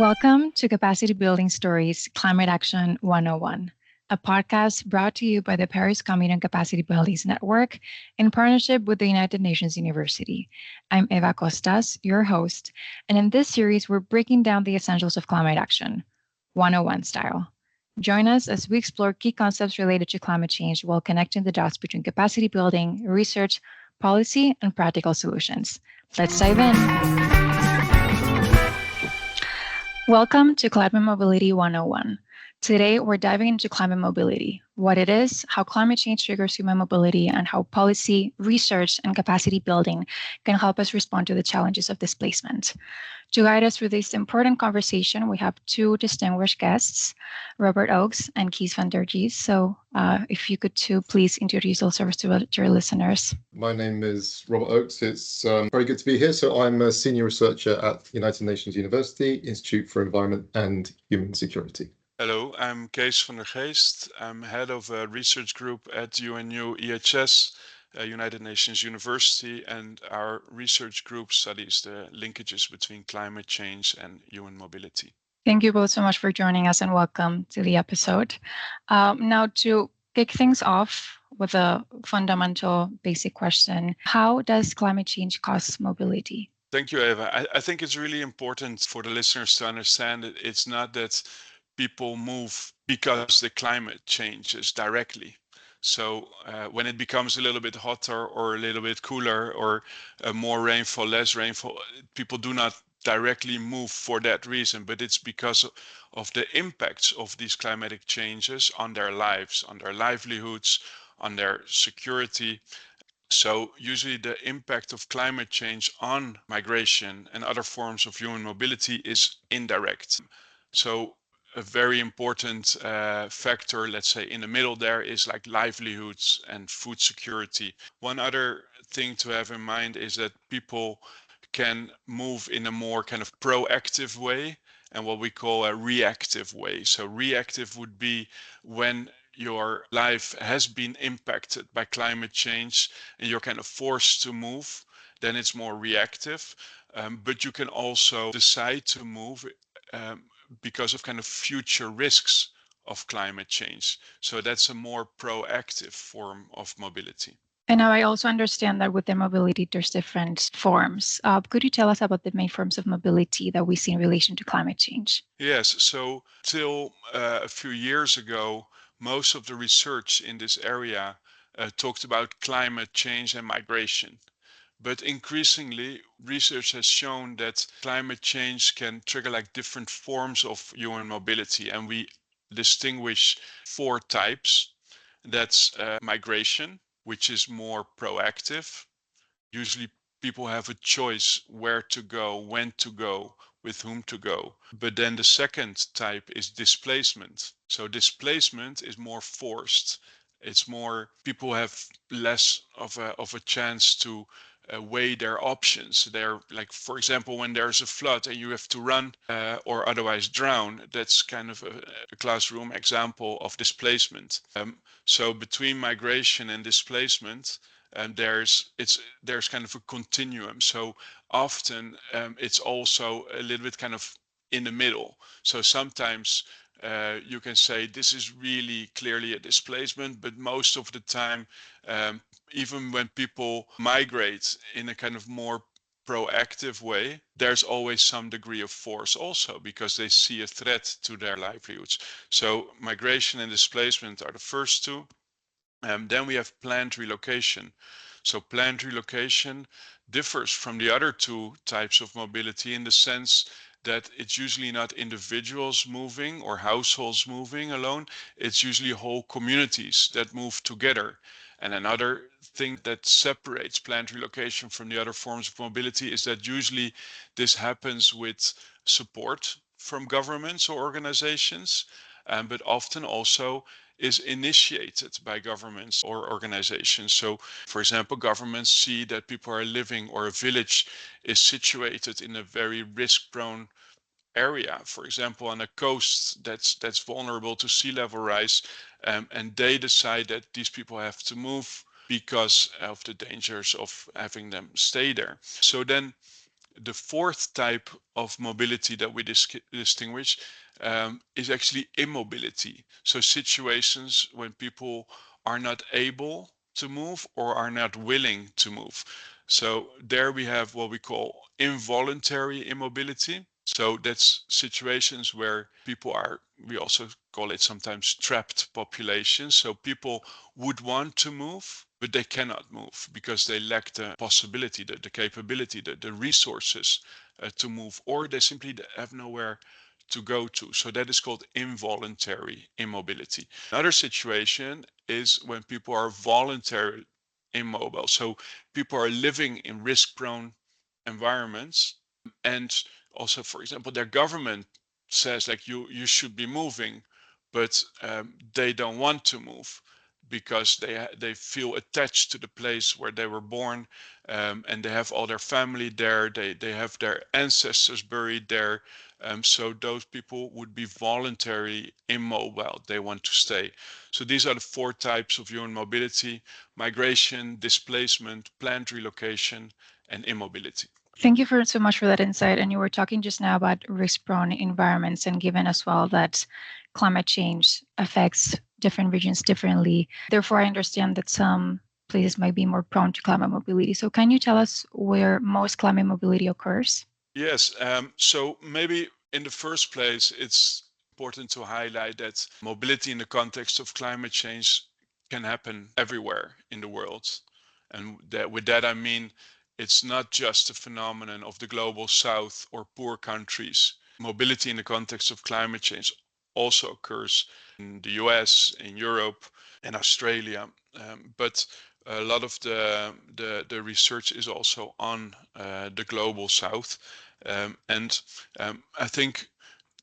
Welcome to Capacity Building Stories Climate Action 101, a podcast brought to you by the Paris Commune and Capacity Buildings Network in partnership with the United Nations University. I'm Eva Costas, your host, and in this series, we're breaking down the essentials of climate action, 101 style. Join us as we explore key concepts related to climate change while connecting the dots between capacity building, research, policy, and practical solutions. Let's dive in. Welcome to Climate Mobility 101. Today, we're diving into climate mobility, what it is, how climate change triggers human mobility, and how policy, research, and capacity building can help us respond to the challenges of displacement. To guide us through this important conversation, we have two distinguished guests, Robert Oakes and Kees van der Gies. So if you could please introduce yourselves to your listeners. My name is Robert Oakes. It's very good to be here. So I'm a senior researcher at United Nations University, Institute for Environment and Human Security. Hello, I'm Kees van der Geest. I'm head of a research group at UNU EHS, United Nations University, and our research group studies the linkages between climate change and human mobility. Thank you both so much for joining us and welcome to the episode. Now, to kick things off with a fundamental basic question, how does climate change cause mobility? Thank you, Eva. I think it's really important for the listeners to understand that it's not that people move because the climate changes directly. So when it becomes a little bit hotter or a little bit cooler or more rainfall, less rainfall, people do not directly move for that reason, but it's because of the impacts of these climatic changes on their lives, on their livelihoods, on their security. So usually the impact of climate change on migration and other forms of human mobility is indirect. So a very important factor, let's say in the middle there, is like livelihoods and food security. One other thing to have in mind is that people can move in a more kind of proactive way and what we call a reactive way. So reactive would be when your life has been impacted by climate change and you're kind of forced to move, then it's more reactive. But you can also decide to move because of kind of future risks of climate change. So that's a more proactive form of mobility. And now I also understand that within mobility, there's different forms. Could you tell us about the main forms of mobility that we see in relation to climate change? Yes, so till a few years ago, most of the research in this area talked about climate change and migration. But increasingly, research has shown that climate change can trigger like different forms of human mobility. And we distinguish four types. That's migration, which is more proactive. Usually people have a choice where to go, when to go, with whom to go. But then the second type is displacement. So displacement is more forced. It's more, people have less of a chance to weigh their options. They're like, for example, when there's a flood and you have to run or otherwise drown, that's kind of a classroom example of displacement. So between migration and displacement, there's kind of a continuum. So often it's also a little bit kind of in the middle. So sometimes you can say this is really clearly a displacement, but most of the time, even when people migrate in a kind of more proactive way, there's always some degree of force also because they see a threat to their livelihoods. So migration and displacement are the first two. Then we have planned relocation. So planned relocation differs from the other two types of mobility in the sense that it's usually not individuals moving or households moving alone. It's usually whole communities that move together. And another thing that separates planned relocation from the other forms of mobility is that usually this happens with support from governments or organizations, but often also is initiated by governments or organizations. So, for example, governments see that people are living or a village is situated in a very risk-prone area, for example, on a coast that's vulnerable to sea level rise, and they decide that these people have to move because of the dangers of having them stay there. So then The fourth type of mobility that we distinguish is actually immobility. So situations when people are not able to move or are not willing to move. So there we have what we call involuntary immobility. So that's situations where people are, we also call it sometimes trapped populations. So people would want to move, but they cannot move because they lack the possibility, the capability, the resources to move, or they simply have nowhere to go to. So that is called involuntary immobility. Another situation is when people are voluntarily immobile. So people are living in risk-prone environments, and also, for example, their government says like you should be moving, but they don't want to move because they feel attached to the place where they were born, and they have all their family there. They have their ancestors buried there. So those people would be voluntarily immobile. They want to stay. So these are the four types of human mobility: migration, displacement, planned relocation, and immobility. Thank you so much for that insight. And you were talking just now about risk-prone environments, and given as well that climate change affects different regions differently. Therefore, I understand that some places might be more prone to climate mobility. So can you tell us where most climate mobility occurs? Yes, so maybe in the first place, it's important to highlight that mobility in the context of climate change can happen everywhere in the world. And that, with that, I mean, it's not just a phenomenon of the global south or poor countries. Mobility in the context of climate change also occurs in the US, in Europe, and Australia. But a lot of the research is also on the global south. I think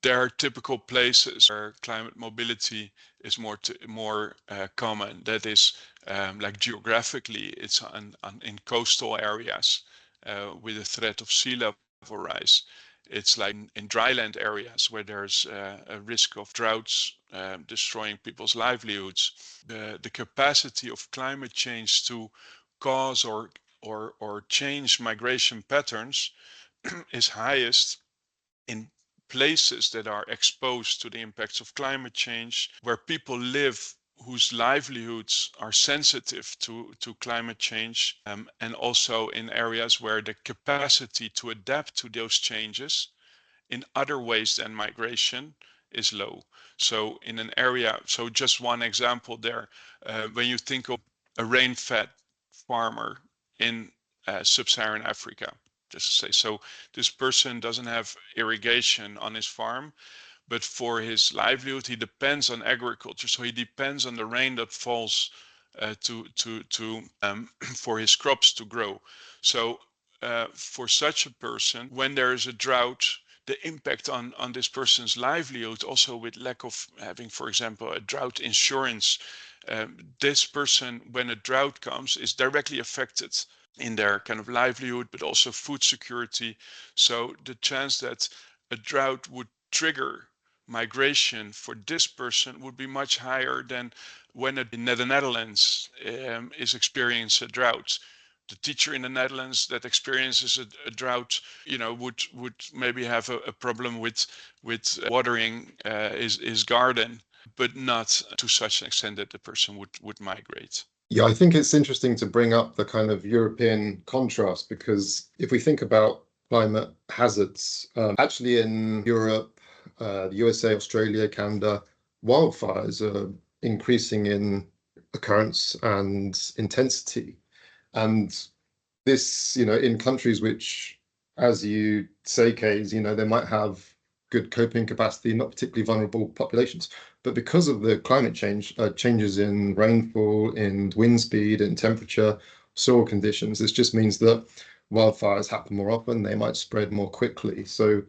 there are typical places where climate mobility is more common. That is, like geographically, it's in coastal areas with the threat of sea level rise. It's like in dryland areas where there's a risk of droughts destroying people's livelihoods. The capacity of climate change to cause or change migration patterns is highest in places that are exposed to the impacts of climate change, where people live whose livelihoods are sensitive to climate change, and also in areas where the capacity to adapt to those changes in other ways than migration is low. So in an area, so just one example there, when you think of a rain-fed farmer in sub-Saharan Africa, just to say, so this person doesn't have irrigation on his farm, but for his livelihood, he depends on agriculture. So he depends on the rain that falls for his crops to grow. So for such a person, when there is a drought, the impact on this person's livelihood, also with lack of having, for example, a drought insurance, this person, when a drought comes, is directly affected in their kind of livelihood, but also food security. So the chance that a drought would trigger migration for this person would be much higher than when in the Netherlands is experiencing a drought. The teacher in the Netherlands that experiences a drought, would maybe have a problem with watering his garden, but not to such an extent that the person would migrate. Yeah, I think it's interesting to bring up the kind of European contrast, because if we think about climate hazards, actually in Europe, the USA, Australia, Canada, wildfires are increasing in occurrence and intensity. And this, in countries which, as you say, Kays, they might have good coping capacity, not particularly vulnerable populations. But because of the climate change, changes in rainfall, in wind speed, in temperature, soil conditions, this just means that wildfires happen more often, they might spread more quickly. So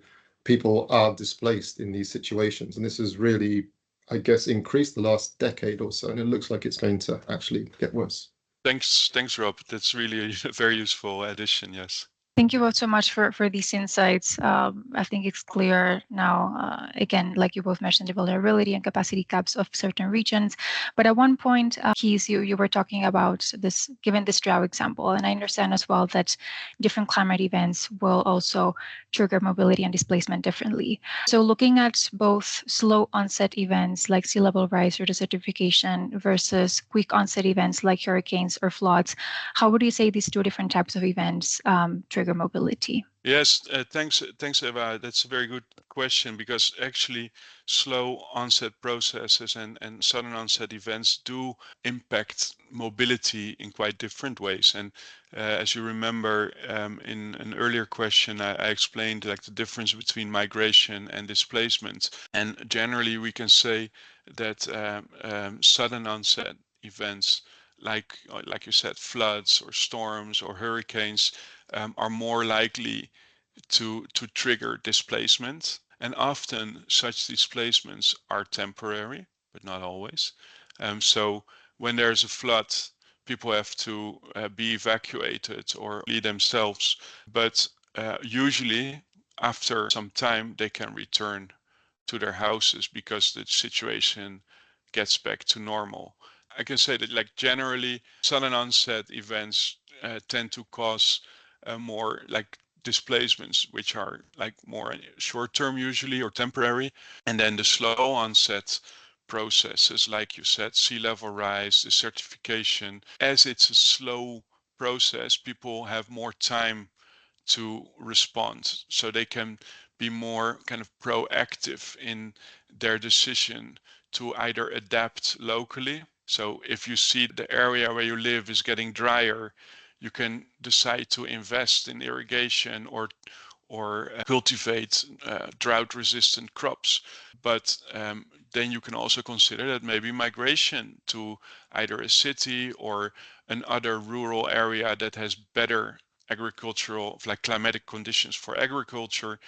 people are displaced in these situations. And this has really, I guess, increased the last decade or so. And it looks like it's going to actually get worse. Thanks, Rob. That's really a very useful addition, yes. Thank you both so much for these insights. I think it's clear now, again, like you both mentioned, the vulnerability and capacity caps of certain regions. But at one point, Keith, you were talking about this, given this drought example, and I understand as well that different climate events will also trigger mobility and displacement differently. So looking at both slow onset events like sea level rise or desertification versus quick onset events like hurricanes or floods, how would you say these two different types of events trigger mobility? Yes, thanks, Eva. That's a very good question because actually slow onset processes and sudden onset events do impact mobility in quite different ways. And as you remember, in an earlier question, I explained like the difference between migration and displacement. And generally, we can say that sudden onset events, like you said, floods or storms or hurricanes, are more likely to trigger displacement. And often such displacements are temporary, but not always. So when there's a flood, people have to be evacuated or lead themselves. But usually after some time, they can return to their houses because the situation gets back to normal. I can say that like generally sudden onset events tend to cause more like displacements, which are like more short term usually or temporary. And then the slow onset processes, like you said, sea level rise, desertification, as it's a slow process, people have more time to respond. So they can be more kind of proactive in their decision to either adapt locally. So if you see the area where you live is getting drier, you can decide to invest in irrigation or cultivate drought resistant crops. But then you can also consider that maybe migration to either a city or another rural area that has better agricultural, like climatic conditions for agriculture.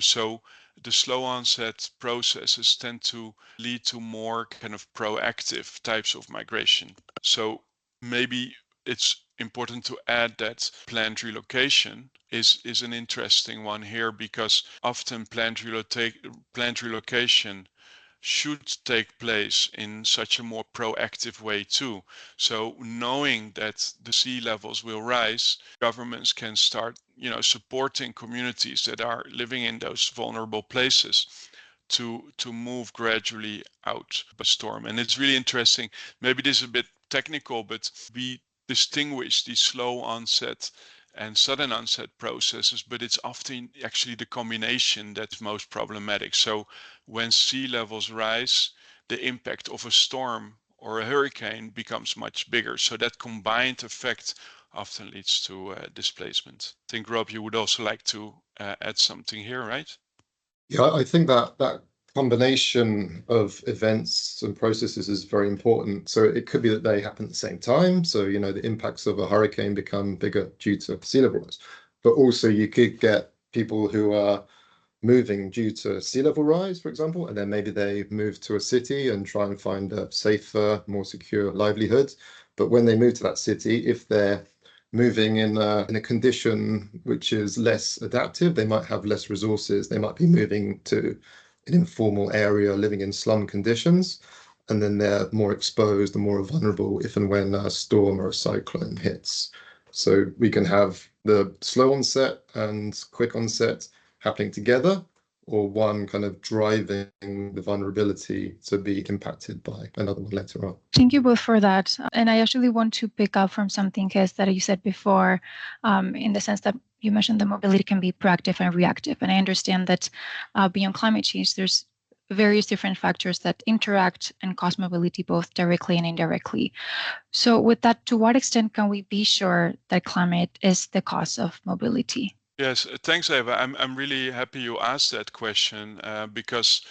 So the slow onset processes tend to lead to more kind of proactive types of migration. So maybe it's important to add that planned relocation is an interesting one here because often planned relocation should take place in such a more proactive way too. So knowing that the sea levels will rise, governments can start, supporting communities that are living in those vulnerable places to move gradually out of the storm. And it's really interesting. Maybe this is a bit technical, but we distinguish the slow onset and sudden onset processes, but it's often actually the combination that's most problematic. So when sea levels rise, the impact of a storm or a hurricane becomes much bigger. So that combined effect often leads to displacement. I think, Rob, you would also like to add something here, right? Yeah, I think that combination of events and processes is very important. So it could be that they happen at the same time. So, the impacts of a hurricane become bigger due to sea level rise. But also you could get people who are moving due to sea level rise, for example, and then maybe they move to a city and try and find a safer, more secure livelihood. But when they move to that city, if they're moving in a condition which is less adaptive, they might have less resources. They might be moving to an informal area, living in slum conditions, and then they're more exposed and more vulnerable if and when a storm or a cyclone hits. So we can have the slow onset and quick onset happening together, or one kind of driving the vulnerability to be impacted by another one later on. Thank you both for that. And I actually want to pick up from something, Kes, that you said before, in the sense that you mentioned that mobility can be proactive and reactive. And I understand that beyond climate change, there's various different factors that interact and cause mobility both directly and indirectly. So with that, to what extent can we be sure that climate is the cause of mobility? Yes, thanks, Eva. I'm really happy you asked that question because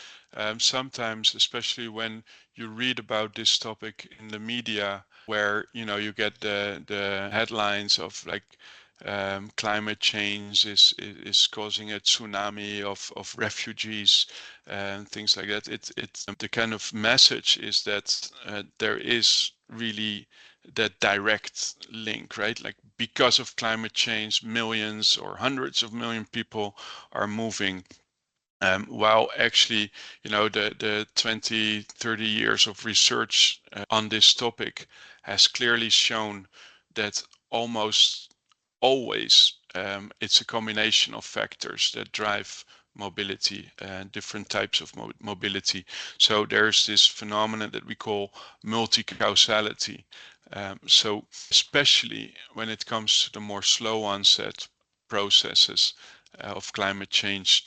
sometimes, especially when you read about this topic in the media, where you get the headlines of like climate change is causing a tsunami of refugees and things like that. It's the kind of message is that there is really that direct link, right? Like because of climate change, millions or hundreds of million people are moving. While actually, the 20, 30 years of research on this topic has clearly shown that almost always it's a combination of factors that drive mobility and different types of mobility. So there's this phenomenon that we call multi-causality. So especially when it comes to the more slow onset processes of climate change,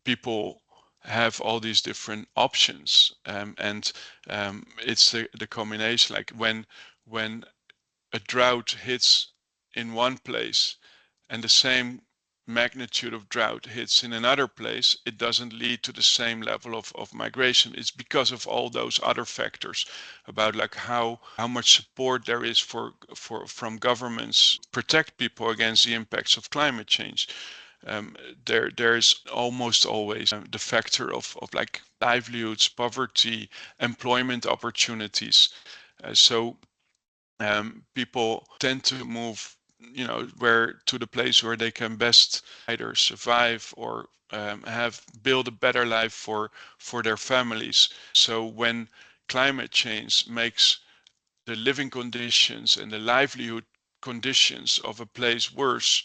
people have all these different options, and it's the combination. Like when a drought hits in one place and the same magnitude of drought hits in another place, it doesn't lead to the same level of migration. It's because of all those other factors about like how much support there is from governments protect people against the impacts of climate change. There's almost always the factor of like livelihoods, poverty, employment opportunities. So people tend to move, where to the place where they can best either survive or have build a better life for their families. So when climate change makes the living conditions and the livelihood conditions of a place worse,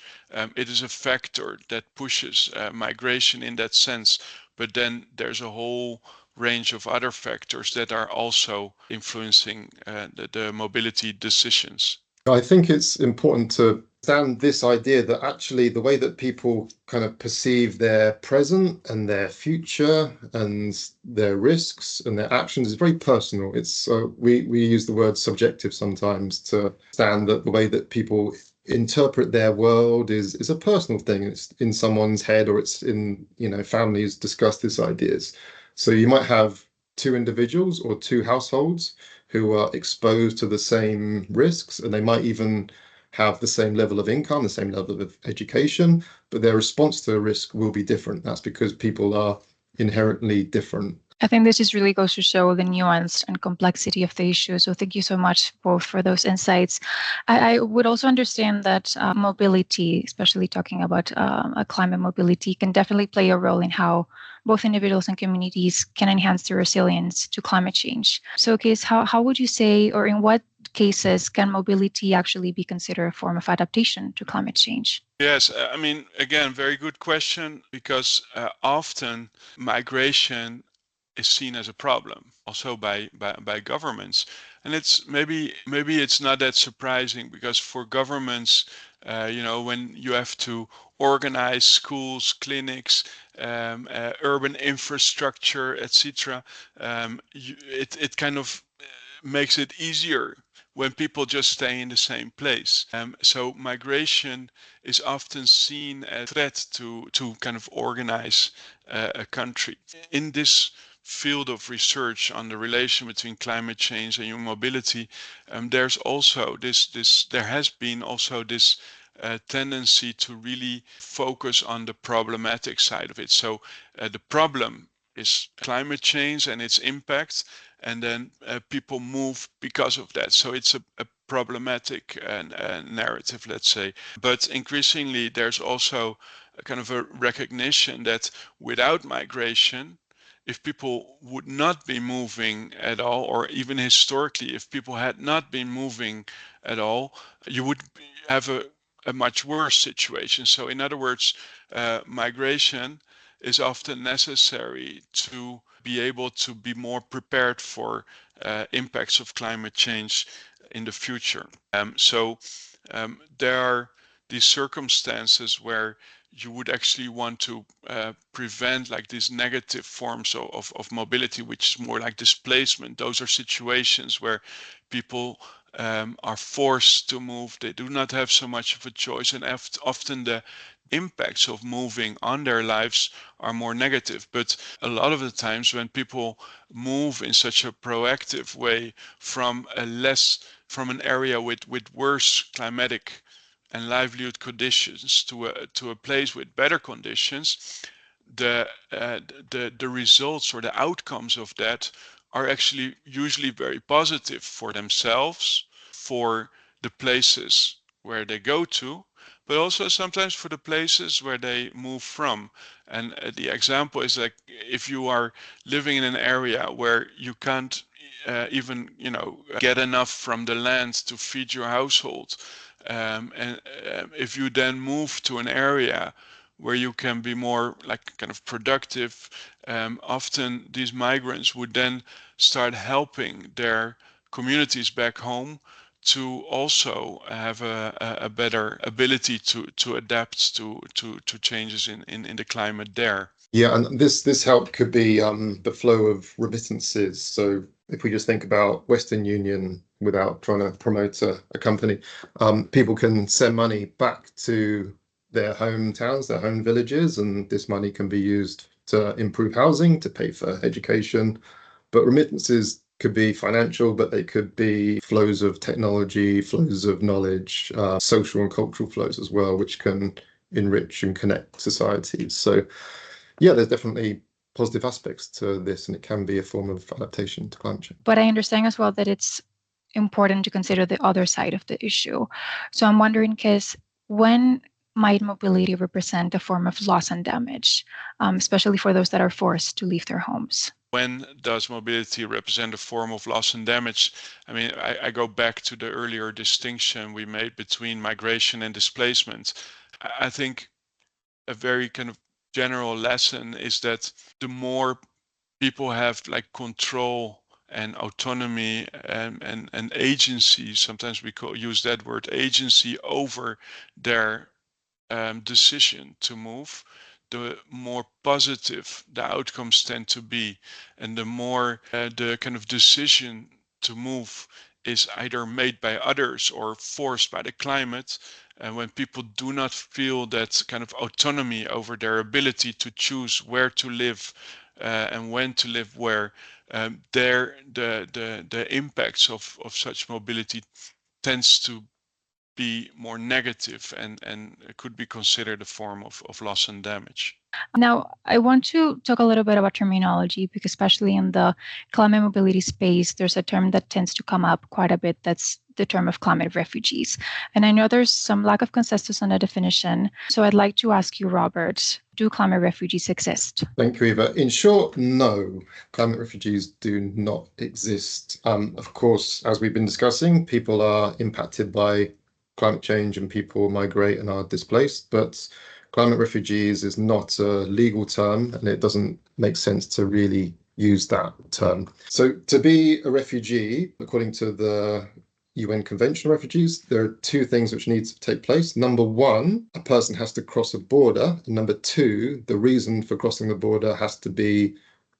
it is a factor that pushes migration in that sense. But then there's a whole range of other factors that are also influencing the mobility decisions. I think it's important to understand this idea that actually the way that people kind of perceive their present and their future and their risks and their actions is very personal. It's we use the word subjective sometimes to understand that the way that people interpret their world is a personal thing. It's in someone's head, or it's in, families discuss these ideas. So you might have two individuals or two households who are exposed to the same risks, and they might even have the same level of income, the same level of education, but their response to a risk will be different. That's because people are inherently different. I think this just really goes to show the nuance and complexity of the issue. So thank you so much both for those insights. I would also understand that mobility, especially talking about climate mobility, can definitely play a role in how both individuals and communities can enhance their resilience to climate change. So, Kees, how would you say, or in what cases can mobility actually be considered a form of adaptation to climate change? Yes, I mean, again, very good question, because often migration is seen as a problem also by governments, and it's maybe it's not that surprising, because for governments, when you have to organize schools, clinics, urban infrastructure, etc., it kind of makes it easier when people just stay in the same place. So migration is often seen as a threat to kind of organize a country. In this field of research on the relation between climate change and human mobility, there's also there has been also this tendency to really focus on the problematic side of it. So the problem is climate change and its impact, and then people move because of that. So it's a problematic narrative, let's say. But increasingly, there's also a kind of a recognition that without migration, if people would not be moving at all, or even historically, if people had not been moving at all, you would have a much worse situation. So in other words, migration is often necessary to be able to be more prepared for impacts of climate change in the future. So there are these circumstances where you would actually want to prevent like these negative forms of mobility, which is more like displacement. Those are situations where people are forced to move. They do not have so much of a choice, and often the impacts of moving on their lives are more negative. But a lot of the times when people move in such a proactive way from an area with worse climatic and livelihood conditions to a place with better conditions, the results or the outcomes of that are actually usually very positive for themselves, for the places where they go to, but also sometimes for the places where they move from. And the example is like if you are living in an area where you can't even get enough from the land to feed your household, and if you then move to an area where you can be more like kind of productive, often these migrants would then start helping their communities back home to also have a better ability to adapt to changes in the climate there. Yeah, and this help could be the flow of remittances. So if we just think about Western Union without trying to promote a company, people can send money back to their hometowns, their home villages, and this money can be used to improve housing, to pay for education. But remittances could be financial, but they could be flows of technology, flows of knowledge, social and cultural flows as well, which can enrich and connect societies. So yeah, there's definitely positive aspects to this, and it can be a form of adaptation to climate change. But I understand as well that it's important to consider the other side of the issue. So I'm wondering, because when might mobility represent a form of loss and damage, especially for those that are forced to leave their homes? When does mobility represent a form of loss and damage? I mean, I go back to the earlier distinction we made between migration and displacement. I think a very kind of general lesson is that the more people have like control and autonomy and agency, sometimes we use that word agency, over their decision to move, the more positive the outcomes tend to be, and the more the kind of decision to move is either made by others or forced by the climate. And when people do not feel that kind of autonomy over their ability to choose where to live and when to live where, the impacts of such mobility tends to be more negative and could be considered a form of loss and damage. Now, I want to talk a little bit about terminology, because especially in the climate mobility space, there's a term that tends to come up quite a bit. That's the term of climate refugees. And I know there's some lack of consensus on the definition. So I'd like to ask you, Robert, do climate refugees exist? Thank you, Eva. In short, no, climate refugees do not exist. Of course, as we've been discussing, people are impacted by climate change and people migrate and are displaced, but climate refugees is not a legal term, and it doesn't make sense to really use that term. So to be a refugee, according to the UN Convention on Refugees, there are two things which need to take place. Number one, a person has to cross a border. And number two, the reason for crossing the border has to be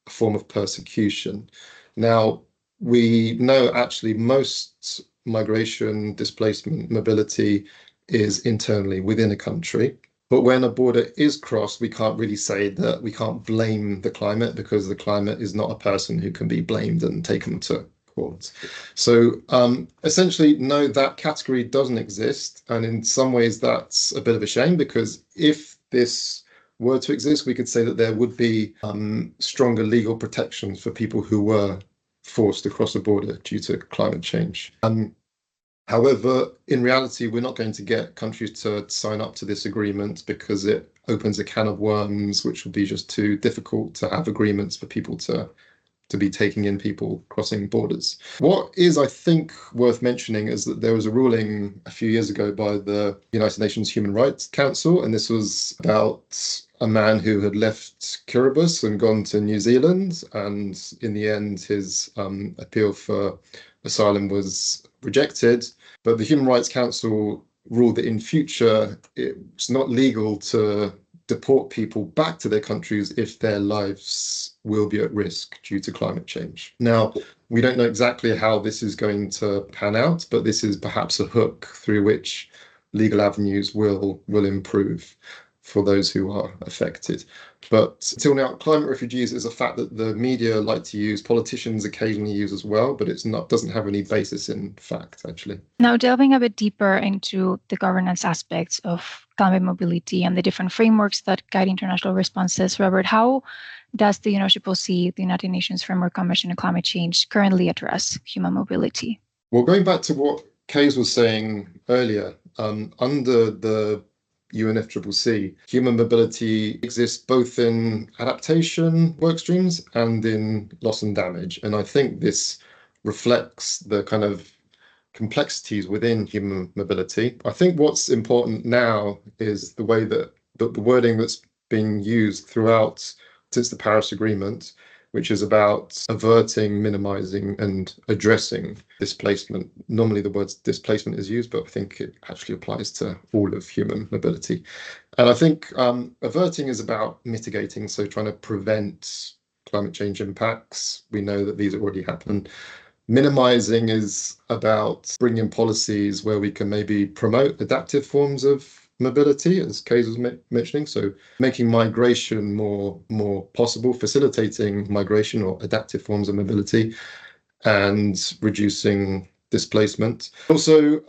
a form of persecution. Now, we know actually most migration, displacement, mobility is internally within a country. But when a border is crossed, we can't really say that we can't blame the climate, because the climate is not a person who can be blamed and taken to court. So essentially, no, that category doesn't exist. And in some ways, that's a bit of a shame, because if this were to exist, we could say that there would be stronger legal protections for people who were forced to cross a border due to climate change. However, in reality, we're not going to get countries to sign up to this agreement, because it opens a can of worms, which would be just too difficult to have agreements for people to be taking in people crossing borders. What is, I think, worth mentioning is that there was a ruling a few years ago by the United Nations Human Rights Council, and this was about a man who had left Kiribati and gone to New Zealand, and in the end, his appeal for asylum was rejected. But the Human Rights Council ruled that in future, it's not legal to deport people back to their countries if their lives will be at risk due to climate change. Now, we don't know exactly how this is going to pan out, but this is perhaps a hook through which legal avenues will improve for those who are affected. But until now, climate refugees is a fact that the media like to use, politicians occasionally use as well, but doesn't have any basis in fact, actually. Now, delving a bit deeper into the governance aspects of climate mobility and the different frameworks that guide international responses, Robert, how does the UNFCCC, the United Nations Framework Convention on Climate Change, currently address human mobility? Well, going back to what Kays was saying earlier, under the UNFCCC, human mobility exists both in adaptation work streams and in loss and damage. And I think this reflects the kind of complexities within human mobility. I think what's important now is the way that the wording that's being used throughout since the Paris Agreement, which is about averting, minimizing, and addressing displacement. Normally the word displacement is used, but I think it actually applies to all of human mobility. And I think averting is about mitigating, so trying to prevent climate change impacts. We know that these already happen. Minimizing is about bringing policies where we can maybe promote adaptive forms of mobility, as Kays was mentioning, so making migration more possible, facilitating migration or adaptive forms of mobility, and reducing displacement. Also,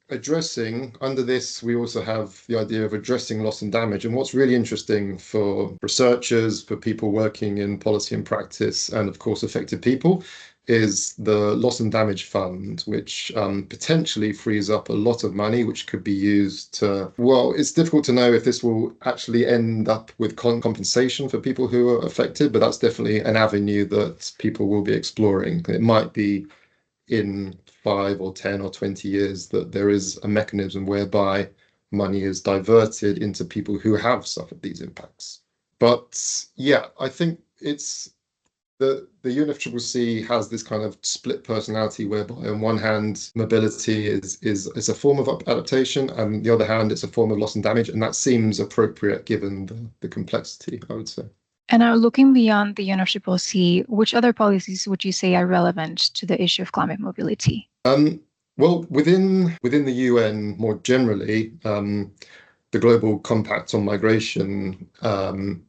addressing, under this, we also have the idea of addressing loss and damage. And what's really interesting for researchers, for people working in policy and practice, and of course affected people, is the Loss and Damage Fund, which potentially frees up a lot of money, which could be used to, well, it's difficult to know if this will actually end up with compensation for people who are affected, but that's definitely an avenue that people will be exploring. It might be in 5 or 10 or 20 years that there is a mechanism whereby money is diverted into people who have suffered these impacts. But yeah, I think it's the UNFCCC has this kind of split personality whereby on one hand mobility is a form of adaptation, and on the other hand it's a form of loss and damage, and that seems appropriate given the complexity, I would say. And now, looking beyond the UNFCCC, which other policies would you say are relevant to the issue of climate mobility? Well, within the UN more generally, the Global Compact on Migration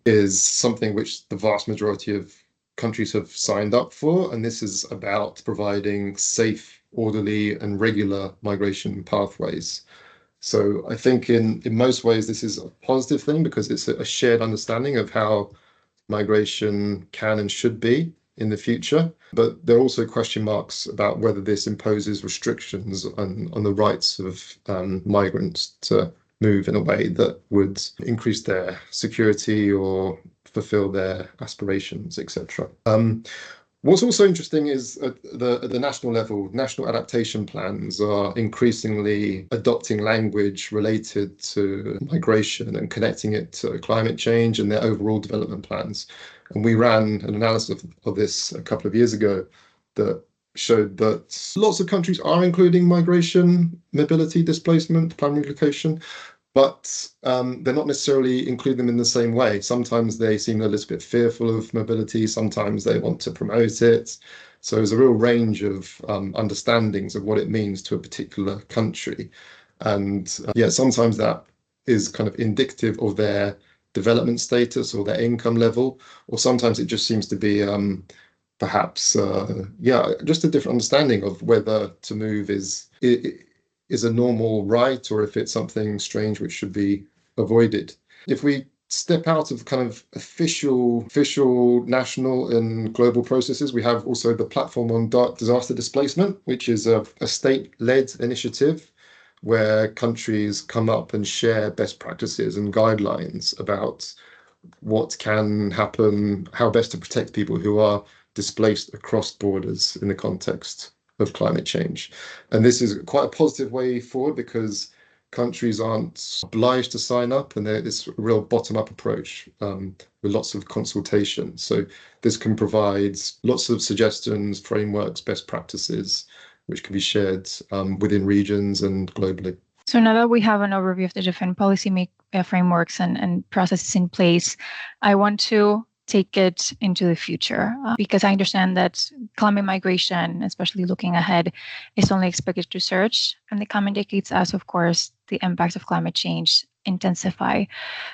is something which the vast majority of countries have signed up for, and this is about providing safe, orderly, and regular migration pathways. So I think in most ways this is a positive thing because it's a shared understanding of how migration can and should be in the future. But there are also question marks about whether this imposes restrictions on the rights of migrants to move in a way that would increase their security or fulfill their aspirations, etc. What's also interesting is at the national level, national adaptation plans are increasingly adopting language related to migration and connecting it to climate change and their overall development plans. And we ran an analysis of this a couple of years ago that showed that lots of countries are including migration, mobility, displacement, primary relocation, but they're not necessarily including them in the same way. Sometimes they seem a little bit fearful of mobility. Sometimes they want to promote it. So there's a real range of understandings of what it means to a particular country. And yeah, sometimes that is kind of indicative of their development status or their income level, or sometimes it just seems to be perhaps, just a different understanding of whether to move is a normal right or if it's something strange which should be avoided. If we step out of kind of official national and global processes, we have also the Platform on Disaster Displacement, which is a state-led initiative where countries come up and share best practices and guidelines about what can happen, how best to protect people who are displaced across borders in the context of climate change. And this is quite a positive way forward because countries aren't obliged to sign up, and it's a real bottom-up approach with lots of consultation. So this can provide lots of suggestions, frameworks, best practices, which can be shared within regions and globally. So now that we have an overview of the different policy frameworks and processes in place, I want to take it into the future because I understand that climate migration, especially looking ahead, is only expected to surge in the coming decades as, of course, the impacts of climate change intensify.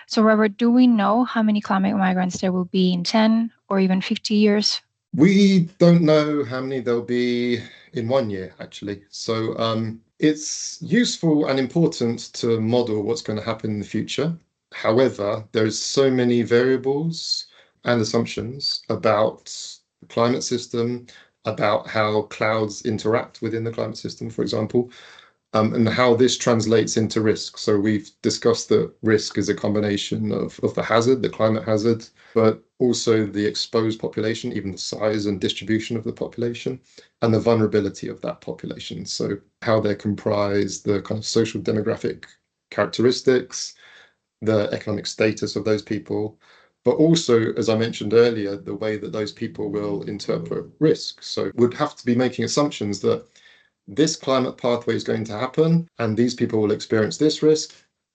So, Robert, do we know how many climate migrants there will be in 10 or even 50 years? We don't know how many there'll be in 1 year, actually. So it's useful and important to model what's going to happen in the future. However, there's so many variables and assumptions about the climate system, about how clouds interact within the climate system, for example, and how this translates into risk. So we've discussed that risk is a combination of the hazard, the climate hazard, but also the exposed population, even the size and distribution of the population, and the vulnerability of that population. So how they're comprised, the kind of social demographic characteristics, the economic status of those people, but also, as I mentioned earlier, the way that those people will interpret risk. So would have to be making assumptions that this climate pathway is going to happen, and these people will experience this risk,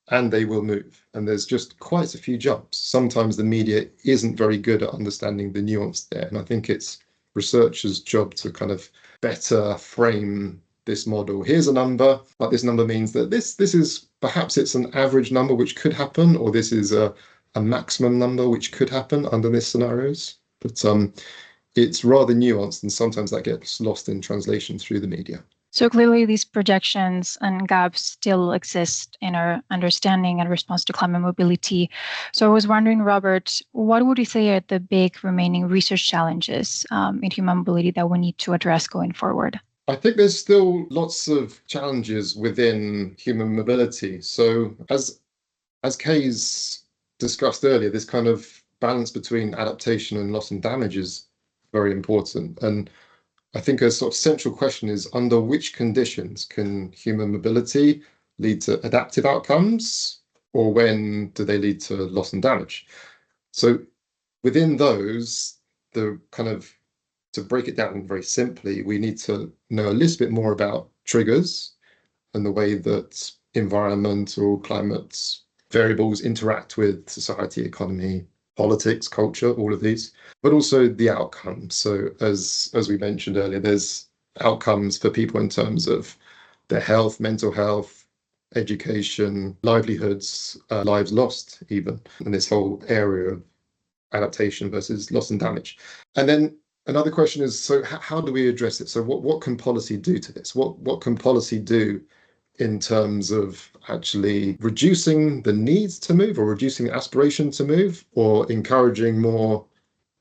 and they will move. And there's just quite a few jumps. Sometimes the media isn't very good at understanding the nuance there. And I think it's researchers' job to kind of better frame this model. Here's a number, but this number means that this is perhaps it's an average number which could happen, or this is a maximum number which could happen under these scenarios. But it's rather nuanced, and sometimes that gets lost in translation through the media. So clearly these projections and gaps still exist in our understanding and response to climate mobility. So I was wondering, Robert, what would you say are the big remaining research challenges in human mobility that we need to address going forward? I think there's still lots of challenges within human mobility. So as Kay's discussed earlier, this kind of balance between adaptation and loss and damage is very important. And I think a sort of central question is, under which conditions can human mobility lead to adaptive outcomes, or when do they lead to loss and damage? So within those, the kind of, to break it down very simply, we need to know a little bit more about triggers and the way that environmental, climate variables interact with society, economy, politics, culture, all of these, but also the outcomes. So as we mentioned earlier, there's outcomes for people in terms of their health, mental health, education, livelihoods, lives lost even, and this whole area of adaptation versus loss and damage. And then another question is, so how do we address it? So what can policy do to this? What can policy do in terms of actually reducing the needs to move, or reducing the aspiration to move, or encouraging more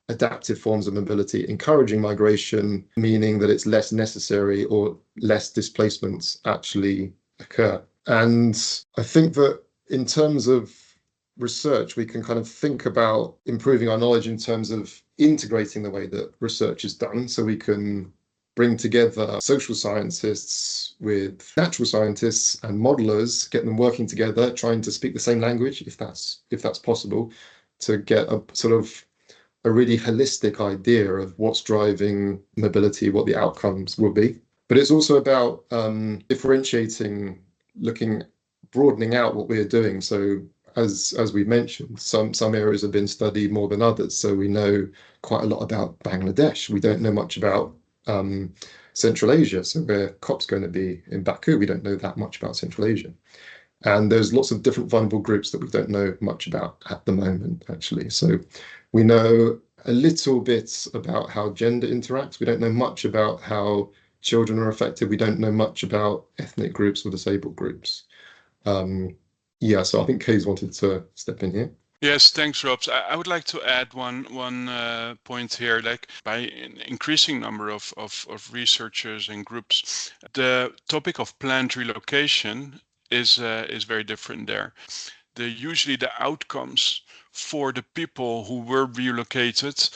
adaptive forms of mobility, encouraging migration, meaning that it's less necessary or less displacements actually occur? And I think that in terms of research, we can kind of think about improving our knowledge in terms of integrating the way that research is done, so we can bring together social scientists with natural scientists and modelers, get them working together, trying to speak the same language, if that's possible, to get a sort of a really holistic idea of what's driving mobility, what the outcomes will be. But it's also about differentiating, broadening out what we're doing. So as we mentioned, some areas have been studied more than others. So we know quite a lot about Bangladesh. We don't know much about Central Asia. So where COP's going to be in Baku, we don't know that much about Central Asia. And there's lots of different vulnerable groups that we don't know much about at the moment, actually. So we know a little bit about how gender interacts. We don't know much about how children are affected. We don't know much about ethnic groups or disabled groups. So I think Kay's wanted to step in here. Yes, thanks, Rob. I would like to add one point here. Like, by an increasing number of researchers and groups, the topic of planned relocation is very different there. Usually the outcomes for the people who were relocated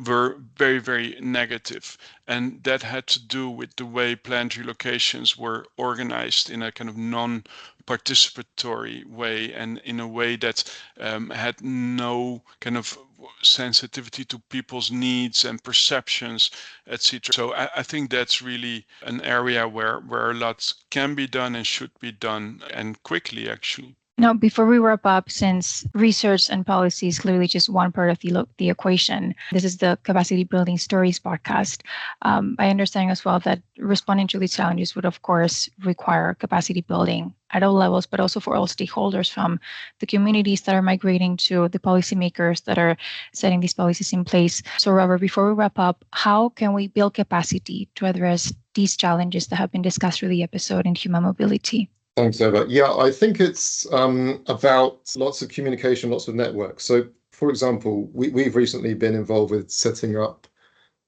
were very, very negative. And that had to do with the way planned relocations were organized in a kind of non-participatory way, and in a way that had no kind of sensitivity to people's needs and perceptions, etc. So I think that's really an area where a lot can be done and should be done, and quickly, actually. Now, before we wrap up, since research and policy is clearly just one part of the equation, this is the Capacity Building Stories podcast. I understand as well that responding to these challenges would, of course, require capacity building at all levels, but also for all stakeholders, from the communities that are migrating to the policymakers that are setting these policies in place. So Robert, before we wrap up, how can we build capacity to address these challenges that have been discussed through the episode in human mobility? Thanks, Eva. Yeah, I think it's about lots of communication, lots of networks. So, for example, we've recently been involved with setting up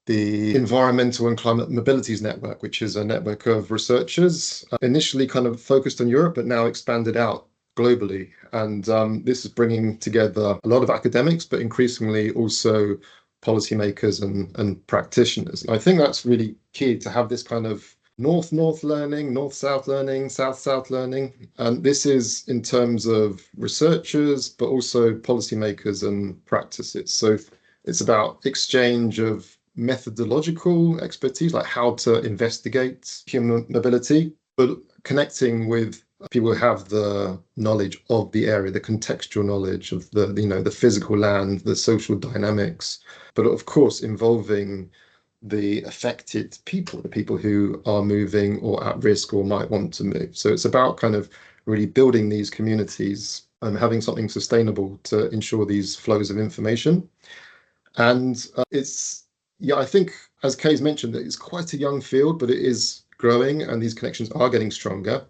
the Environmental and Climate Mobilities Network, which is a network of researchers initially kind of focused on Europe, but now expanded out globally. And this is bringing together a lot of academics, but increasingly also policymakers and practitioners. And I think that's really key to have this kind of north-north learning, north-south learning, south-south learning. And this is in terms of researchers, but also policymakers and practices. So it's about exchange of methodological expertise, like how to investigate human mobility, but connecting with people who have the knowledge of the area, the contextual knowledge of the physical land, the social dynamics, but of course involving the affected people, the people who are moving or at risk or might want to move. So it's about kind of really building these communities and having something sustainable to ensure these flows of information. And I think, as Kay's mentioned, that it's quite a young field, but it is growing and these connections are getting stronger.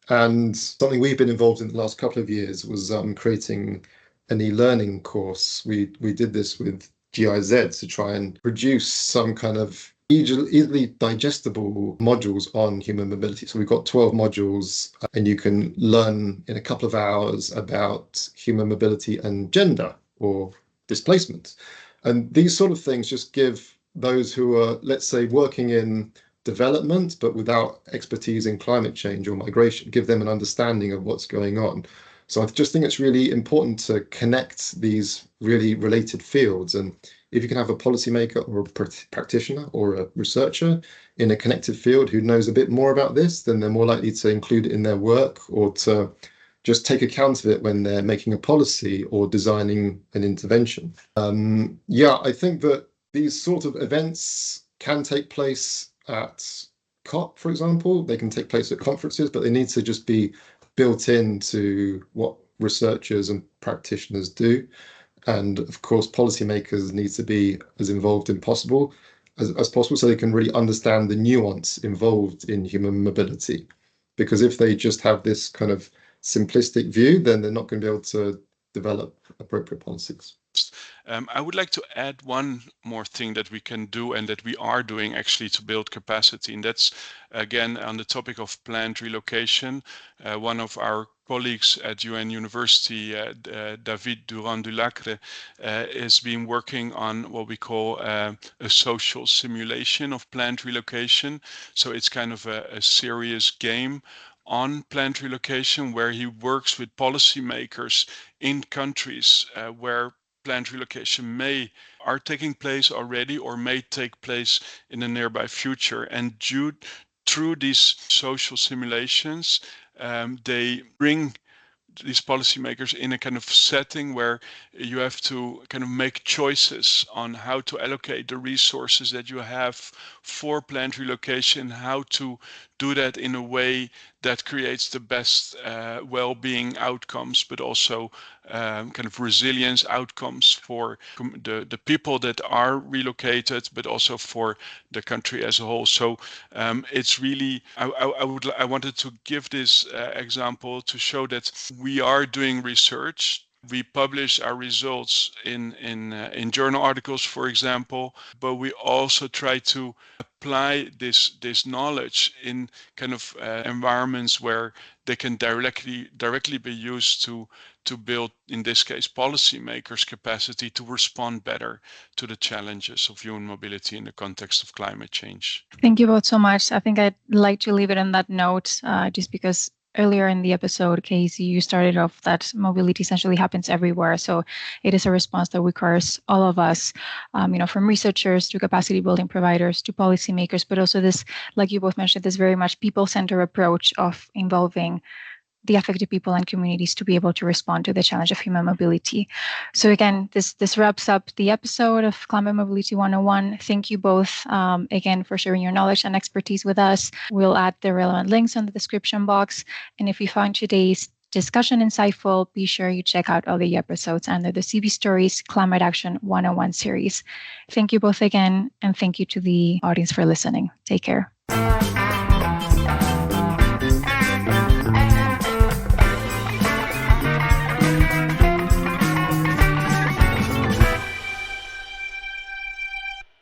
And something we've been involved in the last couple of years was creating an e-learning course. We did this with GIZ to try and produce some kind of easily digestible modules on human mobility. So we've got 12 modules and you can learn in a couple of hours about human mobility and gender or displacement. And these sort of things just give those who are, let's say, working in development, but without expertise in climate change or migration, give them an understanding of what's going on. So I just think it's really important to connect these really related fields. And if you can have a policymaker or a practitioner or a researcher in a connected field who knows a bit more about this, then they're more likely to include it in their work or to just take account of it when they're making a policy or designing an intervention. I think that these sort of events can take place at COP, for example. They can take place at conferences, but they need to just be built into what researchers and practitioners do. And of course, policymakers need to be as involved as possible so they can really understand the nuance involved in human mobility. Because if they just have this kind of simplistic view, then they're not going to be able to develop appropriate policies. I would like to add one more thing that we can do and that we are doing actually to build capacity. And that's, again, on the topic of planned relocation. One of our colleagues at UN University, David Durand-Dulacre, has been working on what we call a social simulation of planned relocation. So it's kind of a serious game on planned relocation where he works with policymakers in countries where planned relocation are taking place already or may take place in the nearby future. And through these social simulations, they bring these policymakers in a kind of setting where you have to kind of make choices on how to allocate the resources that you have for planned relocation, how to do that in a way that creates the best well-being outcomes, but also kind of resilience outcomes for the people that are relocated, but also for the country as a whole. So it's really, I wanted to give this example to show that we are doing research. We publish our results in journal articles, for example, but we also try to apply this knowledge in kind of environments where they can directly be used to build, in this case, policymakers' capacity to respond better to the challenges of human mobility in the context of climate change. Thank you both so much. I think I'd like to leave it on that note, just because earlier in the episode, Casey, you started off that mobility essentially happens everywhere. So it is a response that requires all of us, from researchers to capacity building providers to policymakers, but also this, like you both mentioned, this very much people-centered approach of involving the affected people and communities to be able to respond to the challenge of human mobility. So again, this wraps up the episode of Climate Mobility 101. Thank you both again for sharing your knowledge and expertise with us. We'll add the relevant links on the description box. And if you found today's discussion insightful, be sure you check out all the episodes under the CB Stories Climate Action 101 series. Thank you both again, and thank you to the audience for listening. Take care.